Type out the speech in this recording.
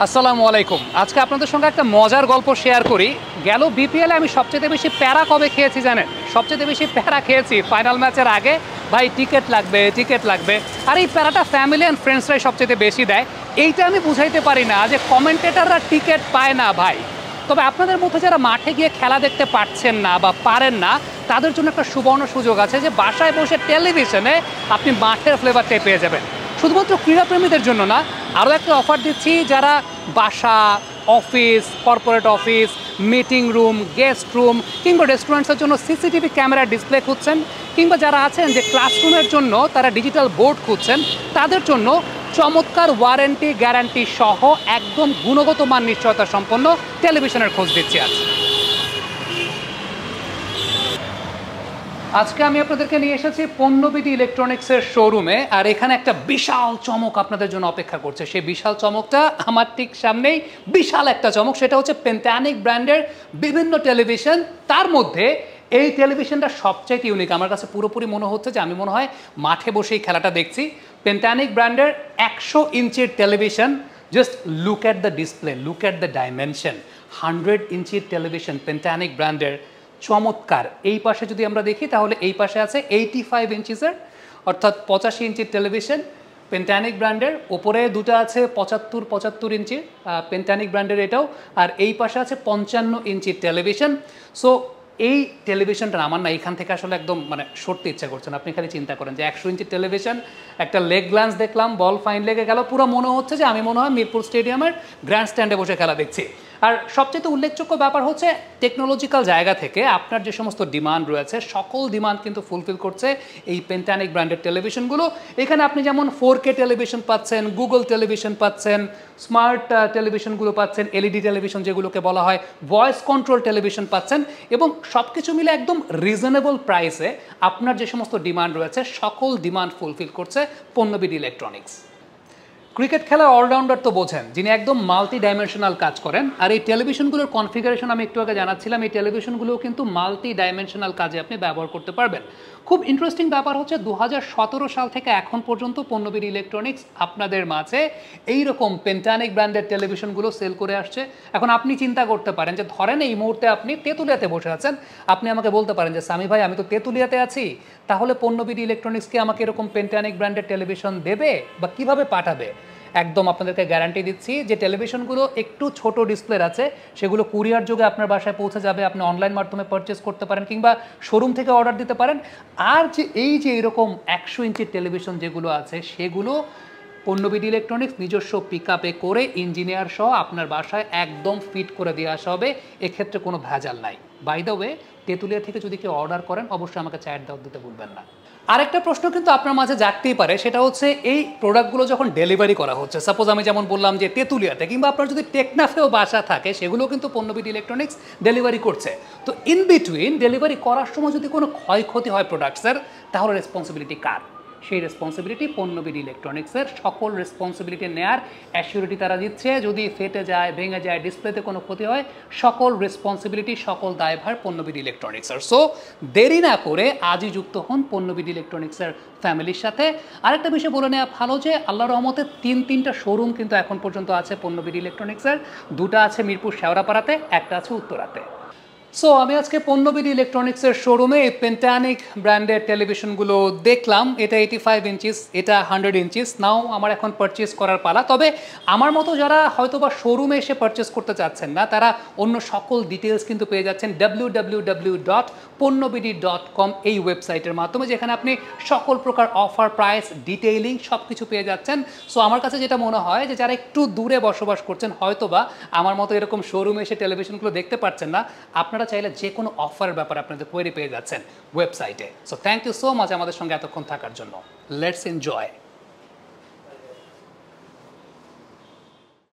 আসসালামু আলাইকুম। আজকে আপনাদের সঙ্গে একটা মজার গল্প শেয়ার করি। গেল বিপিএলে আমি সবচেয়ে বেশি প্যারা কবে খেয়েছি জানেন? সবচেয়ে বেশি প্যারা খেয়েছি ফাইনাল ম্যাচের আগে। ভাই টিকিট লাগবে, টিকিট লাগবে। আর এই প্যারাটা ফ্যামিলি অ্যান্ড ফ্রেন্ডসরাই সবচেয়ে বেশি দেয়। এইটা আমি বুঝাইতে পারি না যে কমেন্টেটাররা টিকিট পায় না ভাই। তবে আপনাদের মধ্যে যারা মাঠে গিয়ে খেলা দেখতে পারছেন না বা পারেন না, তাদের জন্য একটা সুবর্ণ সুযোগ আছে যে বাসায় বসে টেলিভিশনে আপনি মাঠের ফ্লেভারটাই পেয়ে যাবেন। শুধুমাত্র ক্রীড়াপ্রেমীদের জন্য না, আরও একটা অফার দিচ্ছি যারা বাসা, office, corporate office, meeting room, guest room কিংবা রেস্টুরেন্টসের জন্য সিসিটিভি ক্যামেরা ডিসপ্লে খুঁজছেন, কিংবা যারা আছেন যে ক্লাসরুমের জন্য তারা ডিজিটাল বোর্ড খুঁজছেন, তাদের জন্য চমৎকার ওয়ারেন্টি গ্যারান্টি সহ একদম গুণগত মান নিশ্চয়তা সম্পন্ন টেলিভিশনের খোঁজ দিচ্ছি আজকে আমি আপনাদেরকে নিয়ে এসেছি পণ্যবিডি ইলেকট্রনিক্সের শোরুমে। আর এখানে একটা বিশাল চমক আপনাদের জন্য অপেক্ষা করছে। সেই বিশাল চমকটা আমার ঠিক সামনেই। বিশাল একটা চমক, সেটা হচ্ছে পেন্টানিক ব্র্যান্ডের বিভিন্ন টেলিভিশন। তার মধ্যে এই টেলিভিশনটা সবচাইতে ইউনিক। আমার কাছে পুরোপুরি মনে হচ্ছে যে আমি মনে হয় মাঠে বসেই খেলাটা দেখছি। পেন্টানিক ব্র্যান্ডের 100 ইঞ্চির television. Just look at the display, look at the dimension. 100 ইঞ্চির টেলিভিশন পেন্টানিক ব্র্যান্ডের, চমৎকার। এই পাশে যদি আমরা দেখি তাহলে এই পাশে আছে 85 ইঞ্চিসের, অর্থাৎ 85 ইঞ্চির টেলিভিশন পেন্টানিক ব্র্যান্ডের। ওপরে দুটো আছে 75 ইঞ্চির পেন্টানিক ব্র্যান্ডের এটাও, আর এই পাশে আছে 55 ইঞ্চির টেলিভিশন। সো এই টেলিভিশনটা আমার না এখান থেকে আসলে একদম মানে সরতে ইচ্ছা করছে না। আপনি খালি চিন্তা করেন যে 100 ইঞ্চির টেলিভিশন, একটা লেগ গ্লান্স দেখলাম, বল ফাইন লেগে গেল, পুরো মনে হচ্ছে যে আমি মনে হয় মিরপুর স্টেডিয়ামের গ্র্যান্ড স্ট্যান্ডে বসে খেলা দেখছি। আর সবচেয়ে উল্লেখযোগ্য ব্যাপার হচ্ছে টেকনোলজিক্যাল জায়গা থেকে আপনার যে সমস্ত ডিমান্ড রয়েছে সকল ডিমান্ড কিন্তু ফুলফিল করছে এই পেন্টানিক ব্র্যান্ডের টেলিভিশনগুলো। এখানে আপনি যেমন 4K টেলিভিশন পাচ্ছেন, গুগল টেলিভিশন পাচ্ছেন, স্মার্ট টেলিভিশনগুলো পাচ্ছেন, এলইডি টেলিভিশন যেগুলোকে বলা হয়, ভয়েস কন্ট্রোল টেলিভিশন পাচ্ছেন, এবং সব কিছু মিলে একদম রিজনেবল প্রাইসে আপনার যে সমস্ত ডিমান্ড রয়েছে সকল ডিমান্ড ফুলফিল করছে পণ্যবিডি ইলেকট্রনিক্স। ক্রিকেট খেলা অলরাউন্ডার তো বোঝেন, যিনি একদম মাল্টি ডাইমেনশনাল কাজ করেন। আর এই টেলিভিশনগুলোর কনফিগারেশন আমি একটু আগে জানাচ্ছিলাম, এই টেলিভিশনগুলোও কিন্তু মাল্টি ডাইমেনশনাল কাজে আপনি ব্যবহার করতে পারবেন। খুব ইন্টারেস্টিং ব্যাপার হচ্ছে 2017 সাল থেকে এখন পর্যন্ত পণ্যবিডি ইলেকট্রনিক্স আপনাদের মাঝে এইরকম পেন্টানিক ব্র্যান্ডের টেলিভিশনগুলো সেল করে আসছে। এখন আপনি চিন্তা করতে পারেন যে ধরেন এই মুহূর্তে আপনি তেঁতুলিয়াতে বসে আছেন, আপনি আমাকে বলতে পারেন যে সামি ভাই আমি তো তেঁতুলিয়াতে আছি, তাহলে পণ্যবিডি ইলেকট্রনিক্সকে আমাকে এরকম পেন্টানিক ব্র্যান্ডের টেলিভিশন দেবে বা কিভাবে পাঠাবে? একদম আপনাদেরকে গ্যারান্টি দিচ্ছি যে টেলিভিশনগুলো একটু ছোট ডিসপ্লের আছে, সেগুলো কুরিয়ার যোগে আপনার বাসায় পৌঁছে যাবে। আপনি অনলাইন মাধ্যমে পারচেস করতে পারেন কিংবা শোরুম থেকে অর্ডার দিতে পারেন। আর যে এরকম 100 ইঞ্চির টেলিভিশন যেগুলো আছে সেগুলো পণ্যবিডি ইলেকট্রনিক্স নিজস্ব পিকআপে করে ইঞ্জিনিয়ার সহ আপনার বাসায় একদম ফিট করে দিয়ে আসা হবে। এক্ষেত্রে কোনো ভেজাল নাই। বাই দ্য ওয়ে, তেঁতুলিয়া থেকে যদি কেউ অর্ডার করেন অবশ্যই আমাকে চায়ের দাওয়াত দিতে ভুলবেন না। আরেকটা প্রশ্ন কিন্তু আপনার মাঝে জাগতেই পারে, সেটা হচ্ছে এই প্রোডাক্টগুলো যখন ডেলিভারি করা হচ্ছে, সাপোজ আমি যেমন বললাম যে তেঁতুলিয়াতে, কিংবা আপনার যদি টেকনাফেও বাসা থাকে, সেগুলো কিন্তু পণ্যবিডি ইলেকট্রনিক্স ডেলিভারি করছে। তো ইন বিটুইন ডেলিভারি করার সময় যদি কোনো ক্ষয়ক্ষতি হয় প্রোডাক্টসের, তাহলে রেসপন্সিবিলিটি কার? সেই রেসপন্সিবিলিটি পণ্যবিডি ইলেকট্রনিক্সের। সকল রেসপন্সিবিলিটি নেয়ার অ্যাসিউরিটি তারা দিচ্ছে। যদি ফেটে যায়, ভেঙে যায়, ডিসপ্লেতে কোনো ক্ষতি হয়, সকল রেসপন্সিবিলিটি, সকল দায়ভার পণ্যবিডি ইলেকট্রনিক্সের। সো দেরি না করে আজই যুক্ত হন পণ্যবিডি ইলেকট্রনিক্সের ফ্যামিলির সাথে। আরেকটা বিষয় বলে নেওয়া ভালো যে আল্লাহর রহমতে তিনটা শোরুম কিন্তু এখন পর্যন্ত আছে পণ্যবিডি ইলেকট্রনিক্সের। দুটা আছে মিরপুর শেওড়াপাড়াতে, একটা আছে উত্তরাতে। সো আমি আজকে পণ্যবিডি ইলেকট্রনিক্সের শোরুমে এই পেন্টানিক ব্র্যান্ডের টেলিভিশনগুলো দেখলাম। এটা 85 ইঞ্চিস, এটা 100 ইঞ্চিস। নাও আমার এখন পারচেস করার পালা। তবে আমার মতো যারা হয়তোবা শোরুমে এসে পারচেস করতে চাচ্ছেন না, তারা অন্য সকল ডিটেলস কিন্তু পেয়ে যাচ্ছেন www.ponnobidi.com এই ওয়েবসাইটের মাধ্যমে, যেখানে আপনি সকল প্রকার অফার, প্রাইস, ডিটেইলিং সব কিছু পেয়ে যাচ্ছেন। সো আমার কাছে যেটা মনে হয় যে যারা একটু দূরে বসবাস করছেন, হয়তোবা আমার মতো এরকম শোরুমে এসে টেলিভিশনগুলো দেখতে পাচ্ছেন না, আপনারা চাইলে যে কোনো অফারের ব্যাপারে আপনাদের কোয়েরি পেয়ে যাচ্ছেন ওয়েবসাইটে। So thank you so much আমাদের সঙ্গে এতক্ষণ থাকার জন্য। Let's enjoy.